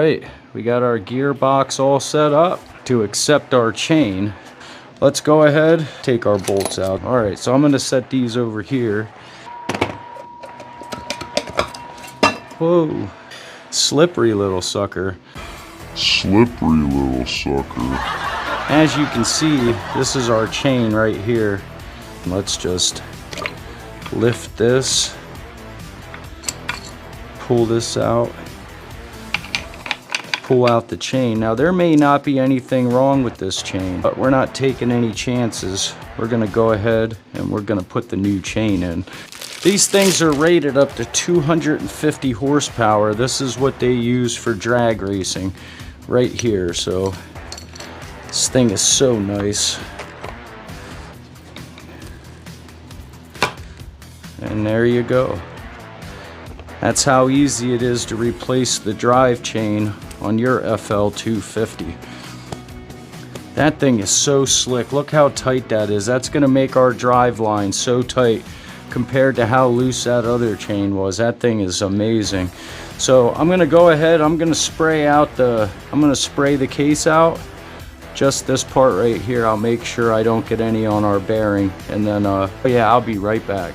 right, we got our gearbox all set up to accept our chain. Let's go ahead, take our bolts out. All right, so I'm gonna set these over here. Whoa, slippery little sucker. Slippery little sucker. As you can see, this is our chain right here. Let's just lift this, pull this out, pull out the chain. Now there may not be anything wrong with this chain, but we're not taking any chances. We're gonna go ahead and we're gonna put the new chain in. These things are rated up to 250 horsepower. This is what they use for drag racing right here. So this thing is so nice. And there you go. That's how easy it is to replace the drive chain on your Fl250. That thing is so slick. Look how tight that is. That's going to make our drive line so tight compared to how loose that other chain was. That thing is amazing. So I'm going to go ahead, I'm going to spray the case out. Just this part right here. I'll make sure I don't get any on our bearing, and then yeah, I'll be right back.